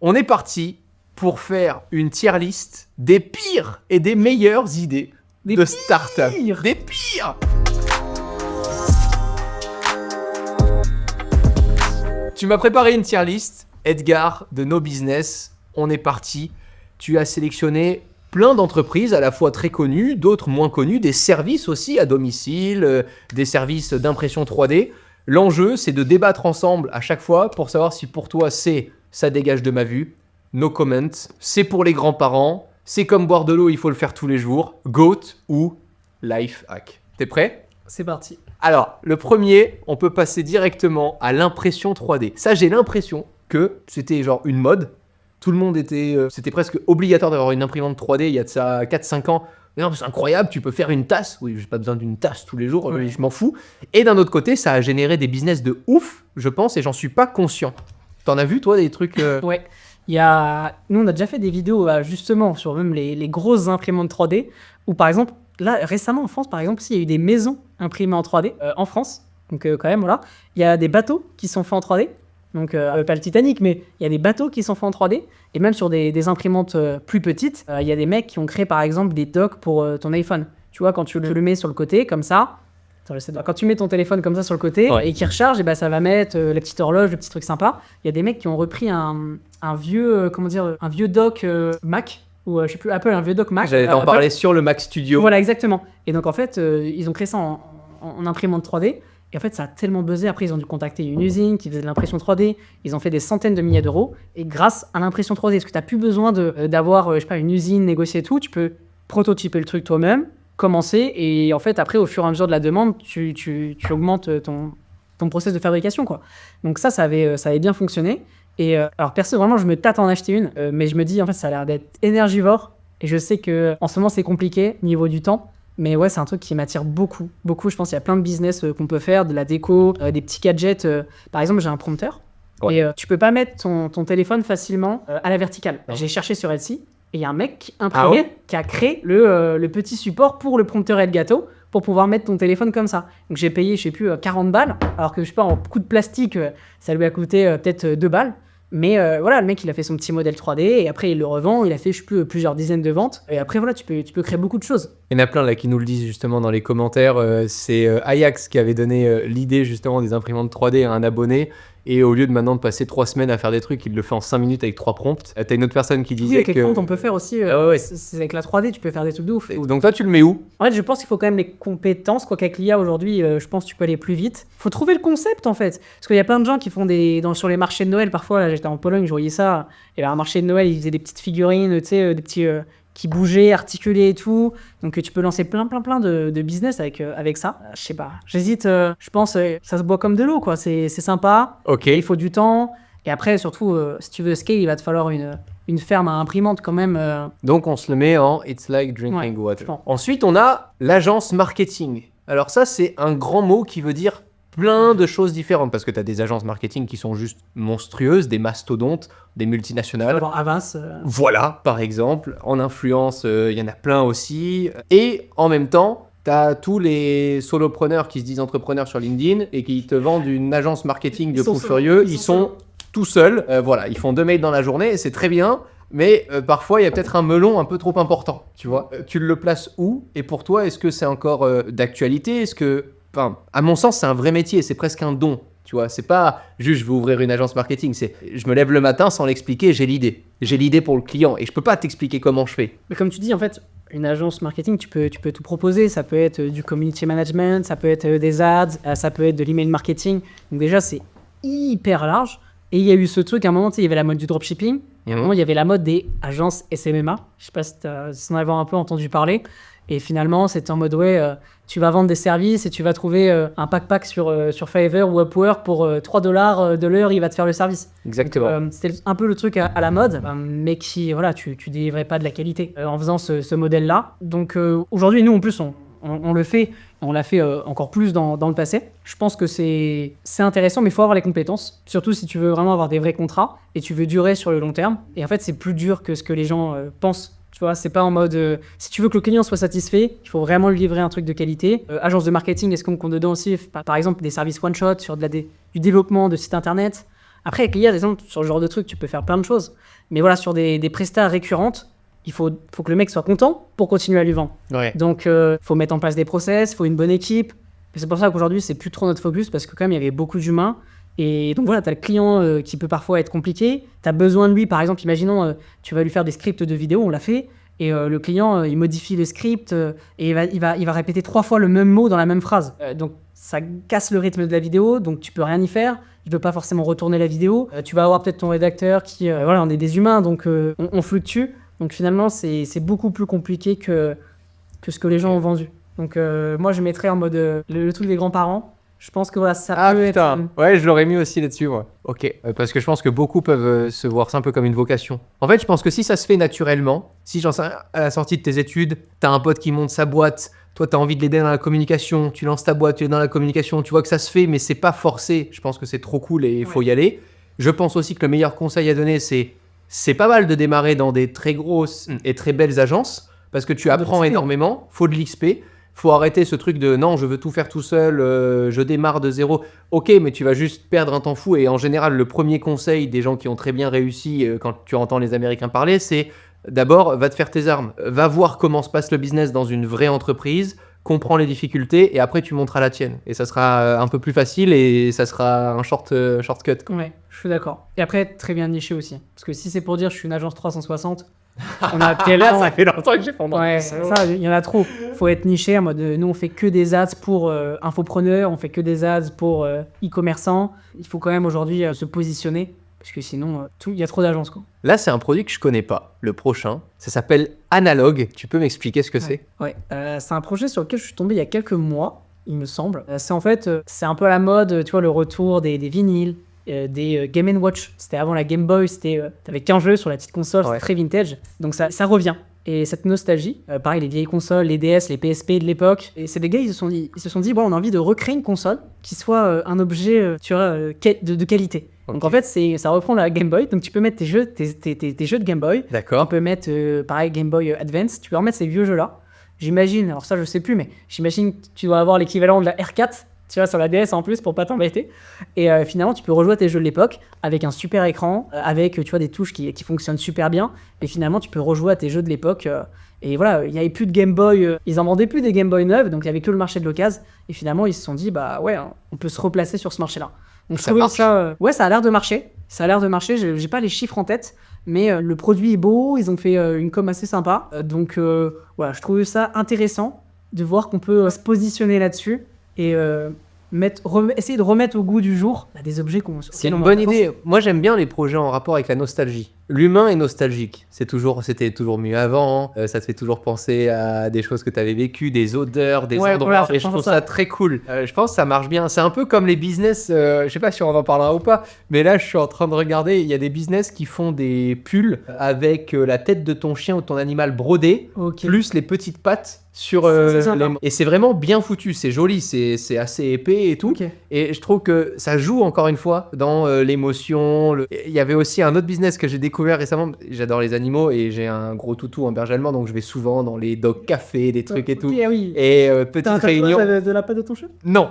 On est parti pour faire une tier list des pires et des meilleures idées de start-up. Des pires. Tu m'as préparé une tier list, Edgar, de No Business. On est parti. Tu as sélectionné plein d'entreprises, à la fois très connues, d'autres moins connues, des services aussi à domicile, des services d'impression 3D. L'enjeu, c'est de débattre ensemble à chaque fois pour savoir si pour toi, c'est « ça dégage de ma vue », no comment, c'est pour les grands-parents, c'est comme boire de l'eau, il faut le faire tous les jours, GOAT ou life hack. T'es prêt ? C'est parti. Alors, le premier, on peut passer directement à l'impression 3D. Ça, j'ai l'impression que c'était genre une mode. Tout le monde c'était presque obligatoire d'avoir une imprimante 3D il y a de ça 4-5 ans. Non, c'est incroyable, tu peux faire une tasse. Oui, j'ai pas besoin d'une tasse tous les jours, Ouais. je m'en fous. Et d'un autre côté, ça a généré des business de ouf, je pense, et j'en suis pas conscient. T'en as vu, toi, des trucs Ouais. Nous, on a déjà fait des vidéos justement sur même les grosses imprimantes 3D où, par exemple, là, récemment en France, par exemple, il y a eu des maisons imprimées en 3D en France. Donc, quand même, voilà. Il y a des bateaux qui sont faits en 3D. Donc, pas le Titanic, mais il y a des bateaux qui sont faits en 3D. Et même sur des imprimantes plus petites, il y a des mecs qui ont créé, par exemple, des docks pour ton iPhone. Tu vois, quand tu le mets sur le côté, comme ça. Attends, j'essaie quand tu mets ton téléphone comme ça sur le côté et qui recharge, et ben ça va mettre la petite horloge, le petit truc sympa. Il y a des mecs qui ont repris un vieux, un vieux dock Mac, ou je sais plus, Apple, un vieux dock Mac. J'allais t'en parler sur le Mac Studio. Voilà, exactement. Et donc, en fait, ils ont créé ça en imprimante 3D. Et en fait, ça a tellement buzzé. Après, ils ont dû contacter une usine qui faisait de l'impression 3D. Ils ont fait des centaines de milliers d'euros. Et grâce à l'impression 3D, parce que tu n'as plus besoin d'avoir, je sais pas, une usine, négocier et tout, tu peux prototyper le truc toi-même, commencer. Et en fait, après, au fur et à mesure de la demande, tu augmentes ton process de fabrication, quoi. Donc ça avait bien fonctionné. Et alors, perso, vraiment, je me tâte à en acheter une. Mais je me dis, en fait, ça a l'air d'être énergivore. Et je sais qu'en ce moment, c'est compliqué niveau du temps. Mais ouais, c'est un truc qui m'attire beaucoup, beaucoup. Je pense qu'il y a plein de business qu'on peut faire, de la déco, des petits gadgets. Par exemple, j'ai un prompteur. Ouais. Et tu peux pas mettre ton téléphone facilement à la verticale. Non. J'ai cherché sur Etsy. Et il y a un mec imprimé qui a créé le petit support pour le prompteur Elgato pour pouvoir mettre ton téléphone comme ça. Donc j'ai payé, je sais plus, 40 balles. Alors que je sais pas, en coup de plastique, ça lui a coûté peut-être 2 balles. Mais voilà, le mec, il a fait son petit modèle 3D et après, il le revend. Il a fait, je sais plus, plusieurs dizaines de ventes. Et après, voilà, tu peux créer beaucoup de choses. Il y en a plein là qui nous le disent justement dans les commentaires. C'est Ajax qui avait donné l'idée justement des imprimantes 3D à un abonné. Et au lieu de maintenant de passer 3 semaines à faire des trucs, il le fait en 5 minutes avec 3 prompts. T'as une autre personne qui Oui, disait avec les que... prompts, on peut faire aussi. ouais. C'est avec la 3D, tu peux faire des trucs de ouf. Donc toi, tu le mets où ? En fait, je pense qu'il faut quand même les compétences. Quoi qu'avec l'IA aujourd'hui, je pense que tu peux aller plus vite. Il faut trouver le concept en fait. Parce qu'il y a plein de gens qui font sur les marchés de Noël. Parfois, là, j'étais en Pologne, je voyais ça. Et là, un marché de Noël, ils faisaient des petites figurines, tu sais, des petits qui bougeaient, articulaient et tout. Donc tu peux lancer plein de business avec ça. Je sais pas. J'hésite. Je pense ça se boit comme de l'eau, quoi. C'est sympa. Ok. Il faut du temps. Et après, surtout, si tu veux scale, il va te falloir une ferme à imprimante quand même. Donc on se le met en It's like drinking Ouais, water. je pense. Ensuite, on a l'agence marketing. Alors ça, c'est un grand mot qui veut dire plein de choses différentes parce que tu as des agences marketing qui sont juste monstrueuses, des mastodontes, des multinationales. Genre Avas. Voilà, par exemple. En influence, il y en a plein aussi. Et en même temps, t'as tous les solopreneurs qui se disent entrepreneurs sur LinkedIn et qui te vendent une agence marketing de Ils sont fous seuls. furieux. Ils Ils sont sont tout seuls. Voilà, ils font 2 mails dans la journée et c'est très bien. Mais parfois, il y a peut-être un melon un peu trop important, tu vois. Tu le places où ? Et pour toi, est-ce que c'est encore d'actualité ? Est-ce que... Enfin, à mon sens, c'est un vrai métier. C'est presque un don, tu vois. C'est pas juste, je vais ouvrir une agence marketing. C'est, je me lève le matin sans l'expliquer, j'ai l'idée. J'ai l'idée pour le client et je peux pas t'expliquer comment je fais. Mais comme tu dis, en fait, une agence marketing, tu peux tout proposer. Ça peut être du community management, ça peut être des ads, ça peut être de l'email marketing. Donc déjà, c'est hyper large. Et il y a eu ce truc, à un moment, tu sais, il y avait la mode du dropshipping. Et à un moment, il y avait la mode des agences SMMA. Je sais pas si tu en avais un peu entendu parler. Et finalement, c'était en mode, tu vas vendre des services et tu vas trouver un pack sur Fiverr ou Upwork pour $3 de l'heure, il va te faire le service. Exactement. Donc, c'était un peu le truc à la mode, mais qui, voilà, tu délivrais pas de la qualité en faisant ce modèle-là. Donc aujourd'hui, nous, en plus, on le fait, on l'a fait encore plus dans le passé. Je pense que c'est intéressant, mais il faut avoir les compétences, surtout si tu veux vraiment avoir des vrais contrats et tu veux durer sur le long terme. Et en fait, c'est plus dur que ce que les gens pensent. Tu vois, c'est pas en mode si tu veux que le client soit satisfait, il faut vraiment lui livrer un truc de qualité. Agence de marketing, est-ce qu'on compte dedans aussi par exemple des services one shot sur du développement de sites internet, Après, avec l'IA, par exemple, sur ce genre de truc, tu peux faire plein de choses. Mais voilà, sur des prestats récurrentes, il faut que le mec soit content pour continuer à lui vendre. Ouais. Donc, faut mettre en place des process, faut une bonne équipe. Et c'est pour ça qu'aujourd'hui, c'est plus trop notre focus parce que quand même, il y avait beaucoup d'humains. Et donc voilà, tu as le client qui peut parfois être compliqué. Tu as besoin de lui, par exemple, imaginons, tu vas lui faire des scripts de vidéo, on l'a fait. Et le client, il modifie le script et il va répéter 3 fois le même mot dans la même phrase. Donc, ça casse le rythme de la vidéo, donc tu peux rien y faire. Tu peux pas forcément retourner la vidéo. Tu vas avoir peut-être ton rédacteur qui... voilà, on est des humains, donc on fluctue. Donc finalement, c'est beaucoup plus compliqué que ce que les gens ont vendu. Donc moi, je mettrais en mode le truc des grands-parents. Je pense que voilà, ça peut être... Ouais, je l'aurais mis aussi là-dessus, moi. Ok, parce que je pense que beaucoup peuvent se voir ça un peu comme une vocation. En fait, je pense que si ça se fait naturellement, si j'en sais rien, à la sortie de tes études, t'as un pote qui monte sa boîte, toi t'as envie de l'aider dans la communication, tu lances ta boîte, tu es dans la communication, tu vois que ça se fait, mais c'est pas forcé. Je pense que c'est trop cool et il faut y aller. Je pense aussi que le meilleur conseil à donner, c'est pas mal de démarrer dans des très grosses et très belles agences, parce que tu apprends énormément, faut de l'XP. Faut arrêter ce truc de non, je veux tout faire tout seul, je démarre de zéro. Ok, mais tu vas juste perdre un temps fou. Et en général, le premier conseil des gens qui ont très bien réussi quand tu entends les Américains parler, c'est d'abord, va te faire tes armes. Va voir comment se passe le business dans une vraie entreprise, comprends les difficultés et après tu monteras la tienne. Et ça sera un peu plus facile et ça sera un shortcut. Ouais, je suis d'accord. Et après, très bien niché aussi. Parce que si c'est pour dire je suis une agence 360, on a tellement... ça fait longtemps que j'ai fait Ouais, ça, il y en a trop. Faut être niché en mode nous on fait que des ads pour infopreneurs, on fait que des ads pour e-commerçants. Il faut quand même aujourd'hui se positionner parce que sinon il y a trop d'agences quoi. Là, c'est un produit que je connais pas. Le prochain, ça s'appelle Analog. Tu peux m'expliquer ce que c'est? Ouais, c'est un projet sur lequel je suis tombé il y a quelques mois, il me semble. C'est en fait c'est un peu à la mode, tu vois, le retour des vinyles. Des Game & Watch, c'était avant la Game Boy, t'avais qu'un jeu sur la petite console, c'était très vintage, donc ça revient. Et cette nostalgie, pareil, les vieilles consoles, les DS, les PSP de l'époque, et c'est des gars, ils se sont dit bon, on a envie de recréer une console qui soit un objet tu vois, de qualité. Okay. Donc en fait, ça reprend la Game Boy, donc tu peux mettre tes jeux de Game Boy. D'accord. Tu peux mettre, pareil, Game Boy Advance, tu peux remettre ces vieux jeux-là. J'imagine, alors ça je sais plus, mais j'imagine que tu dois avoir l'équivalent de la R4, tu vois, sur la DS en plus pour pas t'embêter. Et finalement, tu peux rejouer à tes jeux de l'époque avec un super écran, avec tu vois, des touches qui fonctionnent super bien. Et finalement, tu peux rejouer à tes jeux de l'époque. Et voilà, il n'y avait plus de Game Boy, ils en vendaient plus des Game Boy neuves, donc il n'y avait que le marché de l'occasion. Et finalement, ils se sont dit, bah ouais, on peut se replacer sur ce marché-là. Donc ça marche. Ouais, ça a l'air de marcher. Ça a l'air de marcher, j'ai pas les chiffres en tête, mais le produit est beau, ils ont fait une com assez sympa. Donc voilà, je trouve ça intéressant de voir qu'on peut se positionner là-dessus. Et essayer de remettre au goût du jour des objets qu'on... C'est une bonne idée. Moi, j'aime bien les projets en rapport avec la nostalgie. L'humain est nostalgique. C'était toujours mieux avant. Ça te fait toujours penser à des choses que tu avais vécues, des odeurs, des endroits. Voilà, et je trouve ça très cool. Je pense que ça marche bien. C'est un peu comme les business. Je sais pas si on en parlera ou pas, mais là, je suis en train de regarder. Il y a des business qui font des pulls avec la tête de ton chien ou ton animal brodé, plus les petites pattes sur et c'est vraiment bien foutu, c'est joli, c'est assez épais et tout. Et je trouve que ça joue encore une fois dans l'émotion. Il y avait aussi un autre business que j'ai découvert récemment. J'adore les animaux et j'ai un gros toutou en berger allemand, donc je vais souvent dans les dog cafés, des trucs et tout. Oui. Et petite réunion. De la patte de ton chien? Non.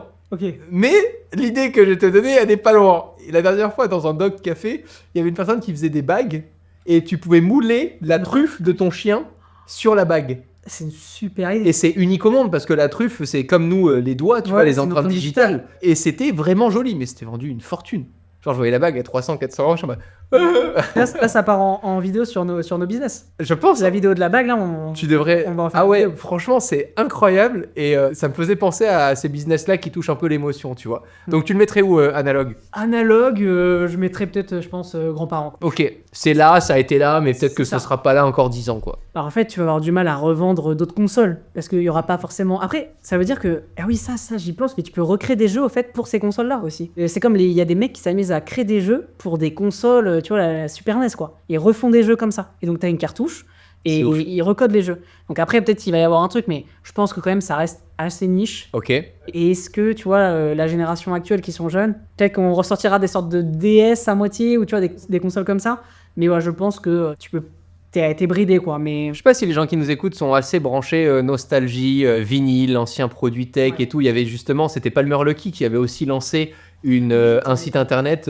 Mais l'idée que je te donnais, elle n'est pas loin. Et la dernière fois, dans un dog café, il y avait une personne qui faisait des bagues et tu pouvais mouler la truffe de ton chien sur la bague. C'est une super idée. Et c'est unique au monde parce que la truffe, c'est comme nous les doigts, tu vois, les empreintes digitales. Et c'était vraiment joli, mais c'était vendu une fortune. Genre, je voyais la bague à 300, 400 euros, je suis en mode... Là, ça part en vidéo sur nos business. Je pense. La vidéo de la bague, là, tu devrais... on va en faire ah ouais, franchement, c'est incroyable. Et ça me faisait penser à ces business-là qui touchent un peu l'émotion, tu vois. Donc, tu le mettrais où, Analog? Analog, je mettrais peut-être, je pense, grands-parents. Ok, c'est là, ça a été là, mais peut-être que ça sera pas là encore 10 ans, quoi. Alors, en fait, tu vas avoir du mal à revendre d'autres consoles. Parce qu'il y aura pas forcément... Après, ça veut dire que... Ah oui, ça, j'y pense, mais tu peux recréer des jeux, au fait, pour ces consoles-là aussi. C'est comme il y a des mecs qui s'amusent à créer des jeux pour des consoles, tu vois, la Super NES, quoi. Ils refont des jeux comme ça. Et donc, t'as une cartouche et ils recodent les jeux. Donc après, peut-être qu'il va y avoir un truc, mais je pense que quand même, ça reste assez niche. Ok. Et est-ce que, tu vois, la génération actuelle qui sont jeunes, peut-être qu'on ressortira des sortes de DS à moitié ou, tu vois, des consoles comme ça. Mais ouais, je pense que t'es bridé, quoi. Mais je sais pas si les gens qui nous écoutent sont assez branchés nostalgie, vinyle, anciens produits tech et tout. Il y avait justement, c'était Palmer Luckey qui avait aussi lancé un site internet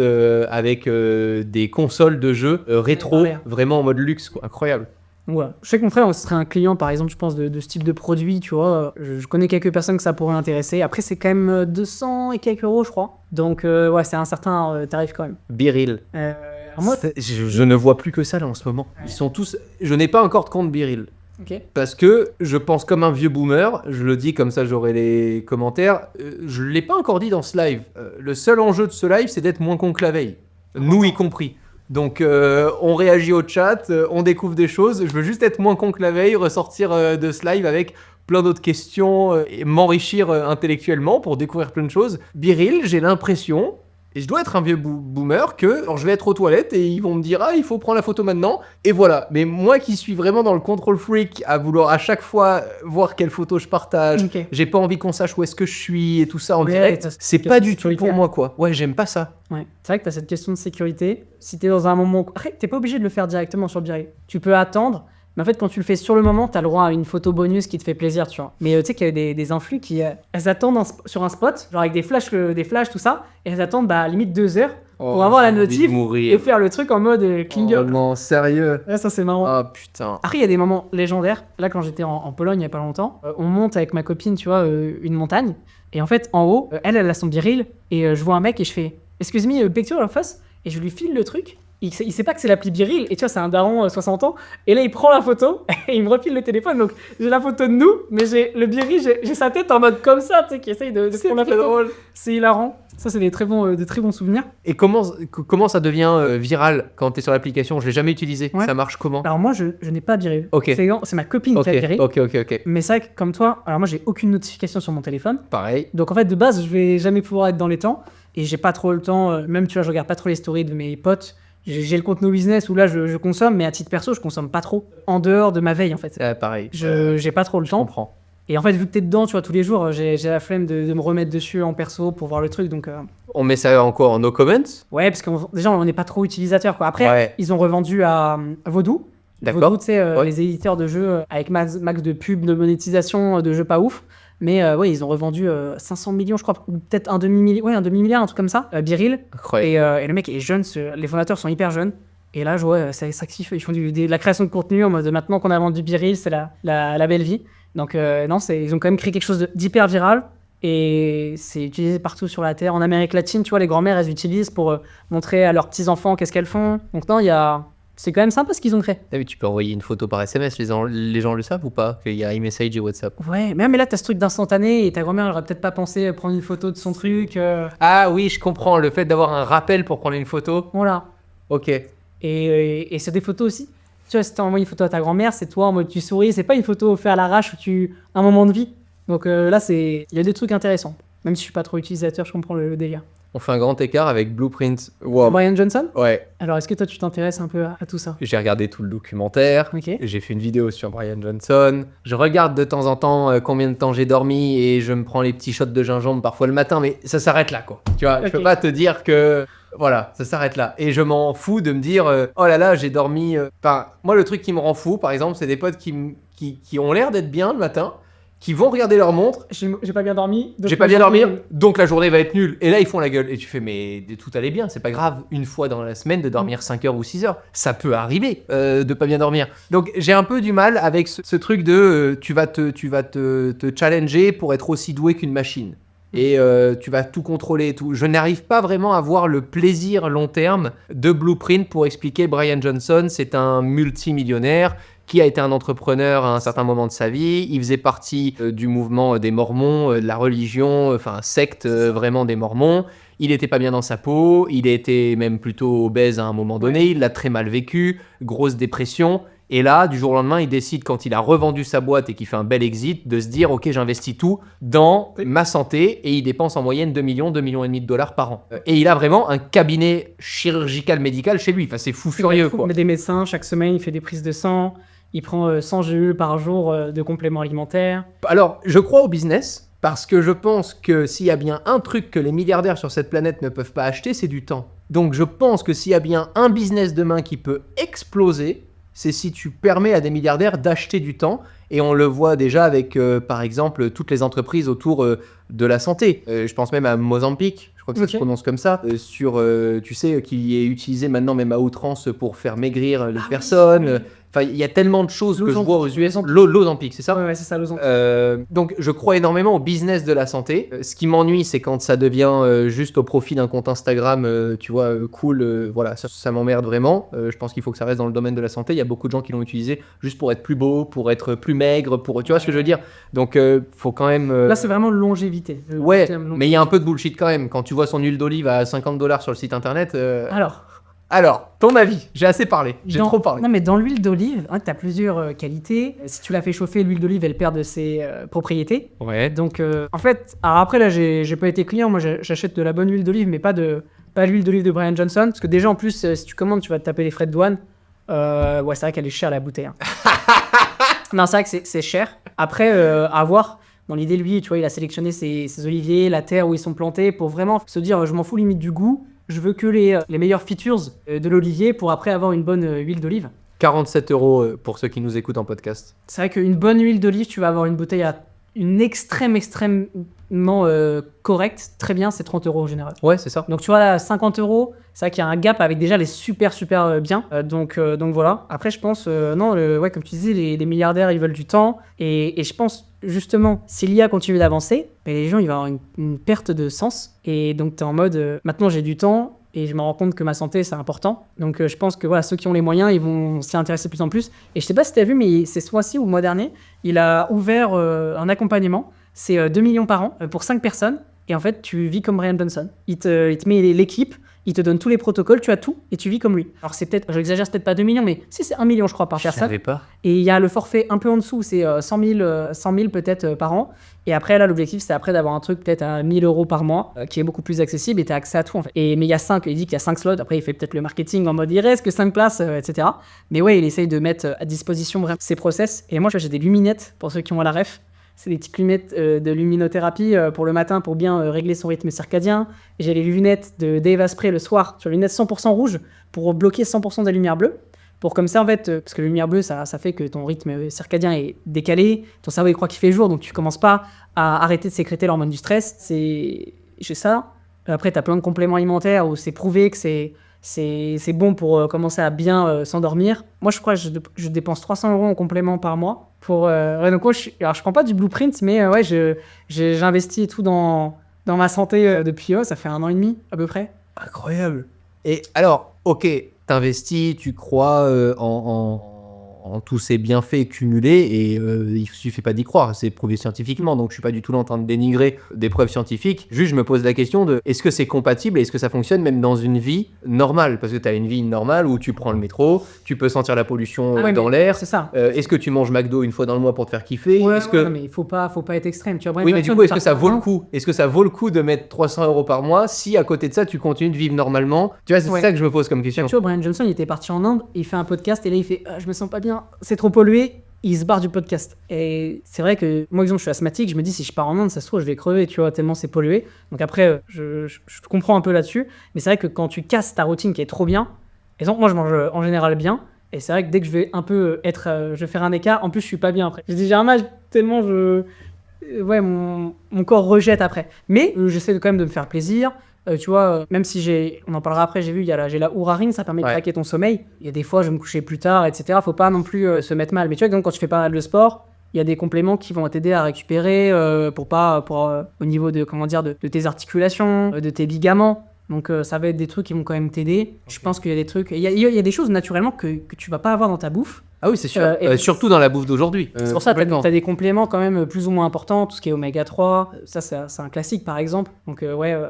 avec des consoles de jeux rétro, Ouais. vraiment en mode luxe, quoi. Incroyable. Ouais. Je sais que mon frère, ce serait un client, par exemple, je pense, de ce type de produit, tu vois. Je connais quelques personnes que ça pourrait intéresser. Après, c'est quand même 200 et quelques euros, je crois. Donc, ouais, c'est un certain tarif quand même. Biril. Alors moi, Je ne vois plus que ça là en ce moment. Ils sont tous. Je n'ai pas encore de compte Biril. ok. Parce que je pense comme un vieux boomer, je le dis comme ça j'aurai les commentaires, je ne l'ai pas encore dit dans ce live. Le seul enjeu de ce live, c'est d'être moins con que la veille. Nous y compris. Donc on réagit au chat, on découvre des choses. Je veux juste être moins con que la veille, ressortir de ce live avec plein d'autres questions et m'enrichir intellectuellement pour découvrir plein de choses. Biril, j'ai l'impression, et je dois être un vieux boomer, que alors, je vais être aux toilettes et ils vont me dire « Ah, il faut prendre la photo maintenant ». Et voilà. Mais moi qui suis vraiment dans le control freak, à vouloir à chaque fois voir quelle photo je partage, Ok. j'ai pas envie qu'on sache où est-ce que je suis et tout ça en Ouais, direct, t'as c'est cette pas du tout sécurité. pour moi, quoi. Ouais, j'aime pas ça. Ouais. C'est vrai que tu as cette question de sécurité. Si tu es dans un moment. Après, tu n'es pas obligé de le faire directement sur Biril. Tu peux attendre. Mais en fait, quand tu le fais sur le moment, tu as le droit à une photo bonus qui te fait plaisir, tu vois. Mais tu sais qu'il y a des influx qui. Elles attendent sur un spot, genre avec des flashs, tout ça. Et elles attendent, bah, limite 2 heures pour avoir la j'ai envie de notif mourir. et faire le truc en mode clean Oh girl. non, sérieux. Ouais, ça, c'est marrant. Ah putain. Après, il y a des moments légendaires. Là, quand j'étais en Pologne il y a pas longtemps, on monte avec ma copine, tu vois, une montagne. Et en fait, en haut, elle a son Biril. Et je vois un mec et je fais Excuse me, picture of us. Et je lui file le truc. Il sait pas que c'est l'appli Biril. Et tu vois, c'est un daron 60 ans. Et là, il prend la photo et il me refile le téléphone. Donc, j'ai la photo de nous, mais j'ai le Biril, j'ai sa tête en mode comme ça, tu sais, qui essaye de prendre la photo. drôle. C'est hilarant. Ça, c'est des très bons souvenirs. Et comment ça devient viral quand t'es sur l'application? Je l'ai jamais utilisé. Ouais. Ça marche comment? Alors, moi, je n'ai pas Biril. Ok. C'est ma copine Ok, qui a Biril. ok. Mais c'est vrai que, comme toi, alors moi, j'ai aucune notification sur mon téléphone. Pareil. Donc en fait, de base, je vais jamais pouvoir être dans les temps. Et j'ai pas trop le temps, même tu vois, je regarde pas trop les stories de mes potes. J'ai le compte No Business où là, je consomme, mais à titre perso, je consomme pas trop. En dehors de ma veille, en fait. Pareil. J'ai pas trop le Je temps. comprends. Et en fait, vu que t'es dedans, tu vois, tous les jours, j'ai la flemme de me remettre dessus en perso pour voir le truc. Donc On met ça encore en no comments? ouais, parce que déjà, on n'est pas trop utilisateur, quoi. Après, Ouais. ils ont revendu à Vodou. D'accord. Vodou, tu sais, Ouais. les éditeurs de jeux avec max de pubs, de monétisation, de jeux pas ouf. Mais ouais, ils ont revendu 500 millions, je crois, ou peut-être un demi-milliard, un truc comme ça, Biril. Incroyable. Et le mec est jeune, les fondateurs sont hyper jeunes. Et là, ouais, ça kiffe. Ils font de la création de contenu en mode maintenant qu'on a vendu Biril, c'est la belle vie. Donc, non, ils ont quand même créé quelque chose d'hyper viral. Et c'est utilisé partout sur la Terre. En Amérique latine, tu vois, les grand-mères, elles utilisent pour montrer à leurs petits-enfants qu'est-ce qu'elles font. Donc, non, c'est quand même sympa ce qu'ils ont créé. Ah oui, tu peux envoyer une photo par SMS, les gens le savent ou pas? Qu'il y a iMessage et WhatsApp. Ouais, mais là, t'as ce truc d'instantané et ta grand-mère, elle aurait peut-être pas pensé prendre une photo de son truc. Ah oui, je comprends. Le fait d'avoir un rappel pour prendre une photo. Voilà. Ok. Et c'est des photos aussi. Tu vois, si tu envoies une photo à ta grand-mère, c'est toi en mode tu souris, c'est pas une photo faite à l'arrache où un moment de vie. Donc là, il y a des trucs intéressants. Même si je suis pas trop utilisateur, je comprends le délire. On fait un grand écart avec Blueprint. Wow. Brian Johnson. Ouais. Alors, est-ce que toi, tu t'intéresses un peu à tout ça? J'ai regardé tout le documentaire. Ok. J'ai fait une vidéo sur Brian Johnson. Je regarde de temps en temps combien de temps j'ai dormi et je me prends les petits shots de gingembre parfois le matin, mais ça s'arrête là, quoi. Tu vois, je peux Ok. pas te dire que. Voilà, ça s'arrête là. Et je m'en fous de me dire oh là là, j'ai dormi. Enfin, moi, le truc qui me rend fou, par exemple, c'est des potes qui ont l'air d'être bien le matin, qui vont regarder leur montre. J'ai pas bien dormi. donc J'ai pas ma bien journée- dormi, donc la journée va être nulle. Et là, ils font la gueule. Et tu fais, mais tout allait bien, c'est pas grave, une fois dans la semaine, de dormir 5 heures ou 6 heures. Ça peut arriver de pas bien dormir. Donc j'ai un peu du mal avec ce truc de tu vas te challenger pour être aussi doué qu'une machine. Et tu vas tout contrôler et tout. Je n'arrive pas vraiment à voir le plaisir long terme de Blueprint pour expliquer Brian Johnson. C'est un multimillionnaire qui a été un entrepreneur à un certain moment de sa vie. Il faisait partie du mouvement des Mormons, de la religion, enfin secte vraiment des Mormons. Il était pas bien dans sa peau, il était même plutôt obèse à un moment donné, il l'a très mal vécu, grosse dépression. Et là, du jour au lendemain, il décide, quand il a revendu sa boîte et qu'il fait un bel exit, de se dire « Ok, j'investis tout dans ma santé » et il dépense en moyenne 2 millions et demi de dollars par an. Et il a vraiment un cabinet chirurgical médical chez lui. Enfin, c'est fou furieux, quoi. Il met des médecins chaque semaine, il fait des prises de sang, il prend 100 GU par jour de compléments alimentaires. Alors, je crois au business parce que je pense que s'il y a bien un truc que les milliardaires sur cette planète ne peuvent pas acheter, c'est du temps. Donc, je pense que s'il y a bien un business demain qui peut exploser, c'est si tu permets à des milliardaires d'acheter du temps. Et on le voit déjà avec, par exemple, toutes les entreprises autour de la santé. Je pense même à Mozambique, je crois que ça se prononce comme ça, tu sais, qui est utilisé maintenant même à outrance pour faire maigrir les personnes. Enfin, il y a tellement de choses que je vois aux US. L'Ozempic, c'est ça ? Ouais, c'est ça, Lausanne. Donc, je crois énormément au business de la santé. Ce qui m'ennuie, c'est quand ça devient juste au profit d'un compte Instagram, tu vois, cool. Voilà, ça m'emmerde vraiment. Je pense qu'il faut que ça reste dans le domaine de la santé. Il y a beaucoup de gens qui l'ont utilisé juste pour être plus beau, pour être plus maigre, pour, tu vois ce que je veux dire ? Donc, faut quand même. Là, c'est vraiment longévité. Ouais, mais il y a un peu de bullshit quand même. Quand tu vois son huile d'olive à $50 sur le site internet. Alors, ton avis, j'ai assez parlé, j'ai trop parlé. Non, mais dans l'huile d'olive, tu as plusieurs qualités. Si tu la fais chauffer, l'huile d'olive, elle perd de ses propriétés. Ouais. Donc, en fait, alors après, là, j'ai pas été client. Moi, j'achète de la bonne huile d'olive, mais pas l'huile d'olive de Brian Johnson. Parce que déjà, en plus, si tu commandes, tu vas te taper les frais de douane. Ouais, c'est vrai qu'elle est chère, la bouteille. Hein. Non, c'est vrai que c'est cher. Après, à voir. Dans l'idée, lui, tu vois, il a sélectionné ses oliviers, la terre où ils sont plantés, pour vraiment se dire, je m'en fous limite du goût. Je veux que les meilleurs features de l'olivier pour après avoir une bonne huile d'olive. 47 € pour ceux qui nous écoutent en podcast. C'est vrai qu'une bonne huile d'olive, tu vas avoir une bouteille à une extrêmement correcte. Très bien, c'est 30 € en général. Ouais, c'est ça. Donc tu vois, là, 50 €, c'est vrai qu'il y a un gap avec déjà les super bien. Donc voilà. Après, je pense, ouais, comme tu disais, les milliardaires, ils veulent du temps. Et je pense, justement, si l'IA continue d'avancer, les gens, ils vont avoir une perte de sens. Et donc, tu es en mode, maintenant, j'ai du temps et je me rends compte que ma santé, c'est important. Donc, je pense que voilà, ceux qui ont les moyens, ils vont s'y intéresser de plus en plus. Et je sais pas si tu as vu, mais c'est ce mois-ci ou le mois dernier, il a ouvert un accompagnement. C'est 2 millions par an pour 5 personnes. Et en fait, tu vis comme Brian Johnson. Il te met l'équipe, il te donne tous les protocoles, tu as tout, et tu vis comme lui. Alors c'est peut-être, j'exagère, c'est peut-être pas 2 millions, mais si c'est 1 million, je crois, par personne. Je savais pas. Et il y a le forfait un peu en dessous, c'est 100 000 peut-être par an. Et après, là, l'objectif, c'est après d'avoir un truc peut-être à 1 000 € par mois, qui est beaucoup plus accessible, et tu as accès à tout, en fait. Mais il y a 5, il dit qu'il y a 5 slots. Après, il fait peut-être le marketing en mode, il reste que 5 places, etc. Mais ouais, il essaye de mettre à disposition vraiment ses process. Et moi, j'ai des luminettes, pour ceux qui ont la ref. C'est des petites lunettes de luminothérapie pour le matin pour bien régler son rythme circadien. J'ai les lunettes de Dave Asprey le soir, sur les lunettes 100% rouges pour bloquer 100% des lumières bleues. Pour comme ça, en fait, parce que la lumière bleue, ça fait que ton rythme circadien est décalé, ton cerveau il croit qu'il fait jour, donc tu commences pas à arrêter de sécréter l'hormone du stress. J'ai ça. Après, tu as plein de compléments alimentaires où c'est prouvé que c'est bon pour commencer à bien s'endormir. Moi, je crois que je dépense 300 € en complément par mois. Donc, alors, je prends pas du blueprint, mais ouais, j'investis et tout dans ma santé depuis, ça fait 1 an et demi à peu près. Incroyable. Et alors, ok, t'investis, tu crois en tous ces bienfaits cumulés et il suffit pas d'y croire, c'est prouvé scientifiquement, donc je suis pas du tout en train de dénigrer des preuves scientifiques, juste je me pose la question de est-ce que c'est compatible et est-ce que ça fonctionne même dans une vie normale, parce que tu as une vie normale où tu prends le métro, tu peux sentir la pollution dans l'air, c'est ça. Est-ce que tu manges McDo une fois dans le mois pour te faire kiffer, non, mais il faut pas être extrême, tu vois. Oui, mais du coup, est-ce que ça vaut le coup? Est-ce que ça vaut le coup de mettre 300 € par mois si à côté de ça tu continues de vivre normalement? Tu vois, c'est ça que je me pose comme question. Tu vois, Brian Johnson, il était parti en Inde, il fait un podcast et là il fait je me sens pas bien, c'est trop pollué, il se barre du podcast. Et c'est vrai que moi, exemple, je suis asthmatique, je me dis si je pars en Inde, ça se trouve, je vais crever, tu vois, tellement c'est pollué. Donc après, je comprends un peu là-dessus, mais c'est vrai que quand tu casses ta routine qui est trop bien, exemple, moi je mange en général bien, et c'est vrai que dès que je vais un peu je vais faire un écart, en plus je suis pas bien après. J'ai un mal tellement ouais, mon corps rejette après. Mais j'essaie quand même de me faire plaisir. Tu vois, même si on en parlera après, j'ai la Oura Ring, ça permet de traquer ton sommeil. Il y a des fois, je vais me coucher plus tard, etc. Faut pas non plus se mettre mal. Mais tu vois, donc, quand tu fais pas mal de sport, il y a des compléments qui vont t'aider à récupérer au niveau de, de tes articulations, de tes ligaments. Donc ça va être des trucs qui vont quand même t'aider. Okay. Je pense qu'il y a des trucs, il y a des choses naturellement que tu vas pas avoir dans ta bouffe. Ah oui, c'est sûr. Surtout dans la bouffe d'aujourd'hui. C'est pour ça que tu as des compléments quand même plus ou moins importants, tout ce qui est oméga 3. Ça, c'est un classique par exemple. Donc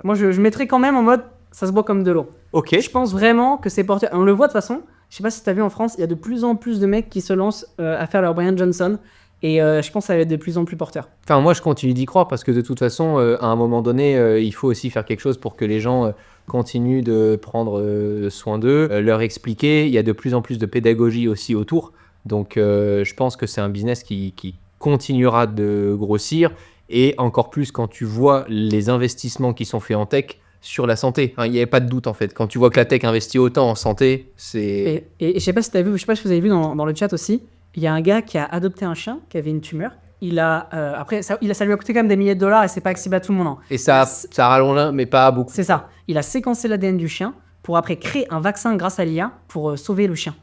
moi je mettrais quand même en mode ça se boit comme de l'eau. Ok. Je pense vraiment que c'est porteur. On le voit de toute façon. Je sais pas si tu as vu en France, il y a de plus en plus de mecs qui se lancent à faire leur Brian Johnson. Et je pense que ça va être de plus en plus porteur. Enfin, moi, je continue d'y croire parce que de toute façon, à un moment donné, il faut aussi faire quelque chose pour que les gens continuent de prendre soin d'eux, leur expliquer. Il y a de plus en plus de pédagogie aussi autour. Donc, je pense que c'est un business qui continuera de grossir. Et encore plus quand tu vois les investissements qui sont faits en tech. sur la santé. Hein, il n'y avait pas de doute en fait. Quand tu vois que la tech investit autant en santé, c'est... Et je sais pas si t'as vu, je sais pas si vous avez vu dans le chat aussi, il y a un gars qui a adopté un chien qui avait une tumeur. Il a, après, ça lui a coûté quand même des milliers de dollars et c'est pas accessible à tout le monde. Hein. Et ça rallonge, mais pas beaucoup. C'est ça. Il a séquencé l'ADN du chien pour après créer un vaccin grâce à l'IA pour sauver le chien.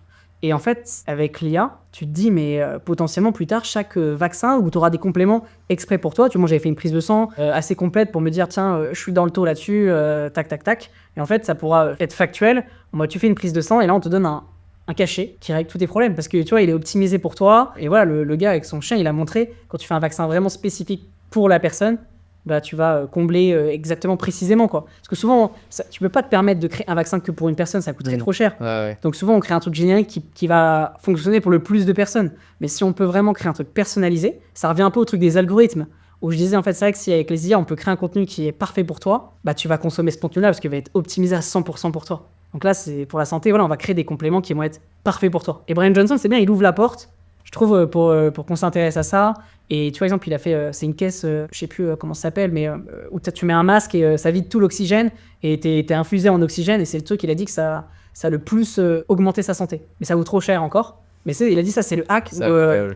Et en fait, avec l'IA, tu te dis, mais potentiellement plus tard, chaque vaccin où tu auras des compléments exprès pour toi. Tu vois, moi, j'avais fait une prise de sang assez complète pour me dire, tiens, je suis dans le taux là-dessus, tac, tac, tac. Et en fait, ça pourra être factuel. En mode, tu fais une prise de sang et là, on te donne un cachet qui règle tous tes problèmes parce que tu vois, il est optimisé pour toi. Et voilà, le gars avec son chien, il a montré, quand tu fais un vaccin vraiment spécifique pour la personne, bah, tu vas combler exactement précisément quoi. Parce que souvent, tu peux pas te permettre de créer un vaccin que pour une personne, ça coûterait trop cher. Ouais. Donc souvent, on crée un truc générique qui va fonctionner pour le plus de personnes. Mais si on peut vraiment créer un truc personnalisé, ça revient un peu au truc des algorithmes. Où je disais, en fait, c'est vrai que si avec les IA, on peut créer un contenu qui est parfait pour toi, bah, tu vas consommer ce contenu-là parce qu'il va être optimisé à 100% pour toi. Donc là, c'est pour la santé, voilà, on va créer des compléments qui vont être parfaits pour toi. Et Brian Johnson, c'est bien, il ouvre la porte, je trouve, pour qu'on s'intéresse à ça. Et tu vois, exemple, il a fait, c'est une caisse, je sais plus comment ça s'appelle, mais où tu mets un masque et ça vide tout l'oxygène et t'es infusé en oxygène. Et c'est le truc, il a dit que ça a le plus augmenté sa santé. Mais ça vaut trop cher encore. Mais il a dit ça, c'est le hack,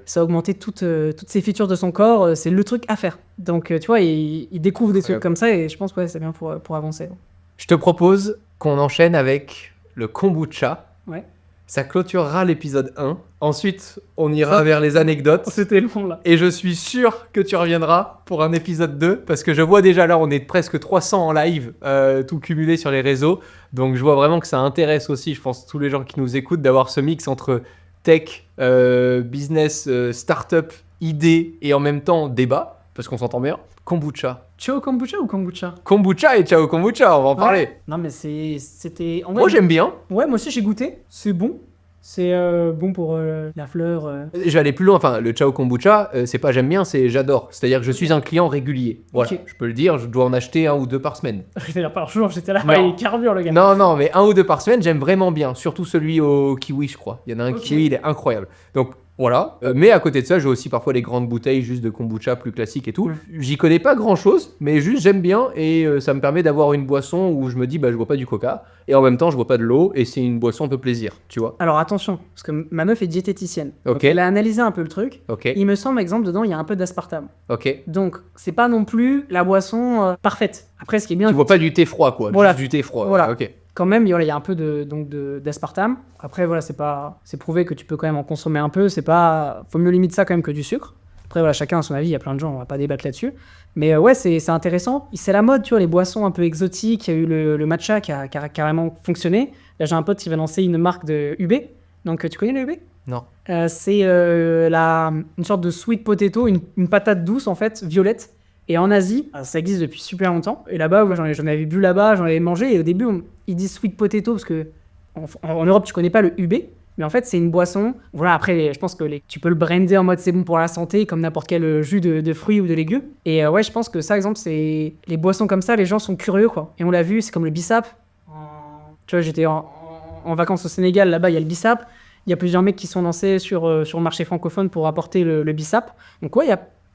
ça a augmenté toutes ces features de son corps, c'est le truc à faire. Donc tu vois, il découvre des trucs comme ça et je pense que c'est bien pour avancer. Je te propose qu'on enchaîne avec le kombucha. Ouais. Ça clôturera l'épisode 1. Ensuite, on ira vers les anecdotes. C'était long là. Et je suis sûr que tu reviendras pour un épisode 2 parce que je vois déjà là, on est presque 300 en live, tout cumulé sur les réseaux. Donc je vois vraiment que ça intéresse aussi, je pense, tous les gens qui nous écoutent d'avoir ce mix entre tech, business, start-up, idées et en même temps débat, parce qu'on s'entend bien. Kombucha. Ciao kombucha ou kombucha? Kombucha et ciao kombucha, on va en parler. Non mais c'était... En vrai, moi j'aime bien. Ouais, moi aussi j'ai goûté, c'est bon. C'est bon pour la fleur. Je vais aller plus loin, enfin le ciao kombucha, c'est pas j'aime bien, c'est j'adore. C'est-à-dire que je suis un client régulier. Voilà, Ok. je peux le dire, je dois en acheter 1 ou 2 par semaine. J'étais là par jour, j'étais là, Non. il carbure le gars. Non, mais 1 ou 2 par semaine, j'aime vraiment bien. Surtout celui au kiwi, je crois. Il y en a un Ok. kiwi, il est incroyable. Donc voilà. Mais à côté de ça, j'ai aussi parfois les grandes bouteilles juste de kombucha plus classiques et tout. J'y connais pas grand-chose, mais juste j'aime bien et ça me permet d'avoir une boisson où je me dis, bah je bois pas du coca et en même temps je bois pas de l'eau et c'est une boisson un peu plaisir, tu vois. Alors attention, parce que ma meuf est diététicienne. Ok. Donc, elle a analysé un peu le truc. Ok, Il me semble, exemple, dedans, il y a un peu d'aspartame. ok. Donc, c'est pas non plus la boisson parfaite. Après, ce qui est bien, Tu bois pas du thé froid, quoi. Voilà. Juste du thé froid. Voilà. Ok. quand même, il y a un peu d'aspartame. Après, voilà, c'est prouvé que tu peux quand même en consommer un peu. Faut mieux limiter ça quand même que du sucre. Après, voilà, chacun a son avis. Il y a plein de gens, on va pas débattre là-dessus. Mais ouais, c'est intéressant. C'est la mode, tu vois, les boissons un peu exotiques. Il y a eu le matcha qui a carrément fonctionné. Là, j'ai un pote qui va lancer une marque de UB. Donc, tu connais le UB? Non. C'est une sorte de sweet potato, une patate douce en fait, violette. Et en Asie, ça existe depuis super longtemps. Et là-bas, j'en avais bu là-bas, j'en avais mangé. Et au début, ils disent sweet potato parce que en Europe, tu connais pas le UB. Mais en fait, c'est une boisson. Voilà, après, je pense que tu peux le brander en mode c'est bon pour la santé, comme n'importe quel jus de fruits ou de légumes. Et ouais, je pense que ça, exemple, c'est les boissons comme ça, les gens sont curieux, quoi. Et on l'a vu, c'est comme le bissap. Tu vois, j'étais en vacances au Sénégal, là-bas, il y a le bissap. Il y a plusieurs mecs qui sont lancés sur le marché francophone pour apporter le bissap. Donc ouais,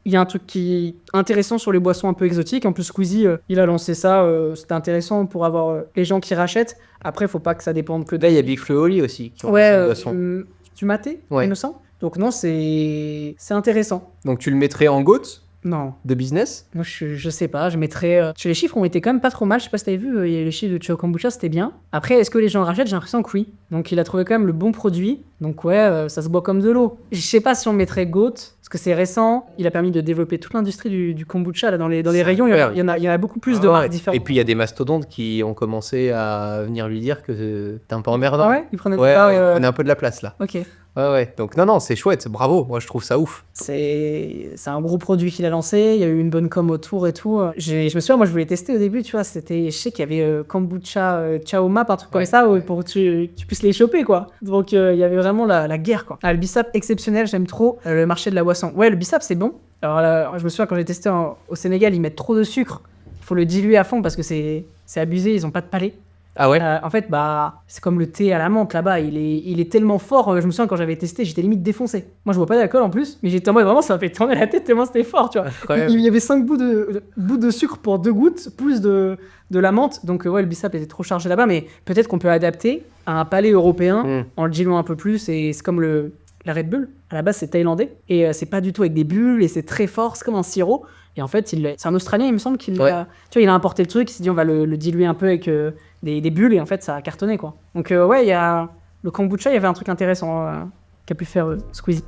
il y a un truc qui est intéressant sur les boissons un peu exotiques. En plus, Squeezie, il a lancé ça. C'était intéressant pour avoir les gens qui rachètent. Après, faut pas que ça dépende que de... Là, il y a Big Flo et Oli aussi. Qui ont Ouais, cette boisson. tu matais, Ouais. Innocent. Donc non, c'est intéressant. Donc tu le mettrais en GOAT Non, de business? moi je sais pas, je mettrais... Les chiffres ont été quand même pas trop mal, je sais pas si t'avais vu, les chiffres de Chao Kombucha, c'était bien. Après, est-ce que les gens rachètent? J'ai l'impression que oui. Donc il a trouvé quand même le bon produit, donc ouais, ça se boit comme de l'eau. Je sais pas si on mettrait GOAT, parce que c'est récent, il a permis de développer toute l'industrie du kombucha, là, dans les rayons, il y en a beaucoup plus de marques différentes. Et puis il y a des mastodontes qui ont commencé à venir lui dire que t'es un peu emmerdant. Ah ouais, il prenait Ouais, pas... il prenait un peu de la place là. Ok. Ouais. Donc non, c'est chouette, bravo. Moi je trouve ça ouf. C'est un gros produit qu'il a lancé, il y a eu une bonne com autour et tout. Je me souviens, moi je voulais tester au début, tu vois, je sais qu'il y avait kombucha Chao Map, un truc comme ça, pour que tu puisses les choper, quoi. Donc il y avait vraiment la guerre, quoi. Le bissap exceptionnel, j'aime trop le marché de la boisson. Ouais, le bissap c'est bon. Alors là, je me souviens quand j'ai testé au Sénégal, ils mettent trop de sucre. Il faut le diluer à fond parce que c'est abusé, ils ont pas de palais. Ah ouais. En fait, c'est comme le thé à la menthe là-bas. Il est tellement fort. Je me souviens quand j'avais testé, j'étais limite défoncé. Moi, je bois pas d'alcool en plus, mais j'étais en mode vraiment, ça m'a fait tourner la tête tellement c'était fort, tu vois. Incroyable. Il y avait 5 bouts de sucre pour 2 gouttes, plus de la menthe. Donc, ouais, le bissap était trop chargé là-bas, mais peut-être qu'on peut adapter à un palais européen en le diluant un peu plus. Et c'est comme la Red Bull. À la base, c'est thaïlandais. Et c'est pas du tout avec des bulles, et c'est très fort, c'est comme un sirop. Et en fait, c'est un Australien, il me semble qu'il il a importé le truc, il s'est dit on va le diluer un peu avec des bulles, et en fait, ça a cartonné, quoi. Donc, ouais, il y a le kombucha, il y avait un truc intéressant qu'a pu faire Squeezie.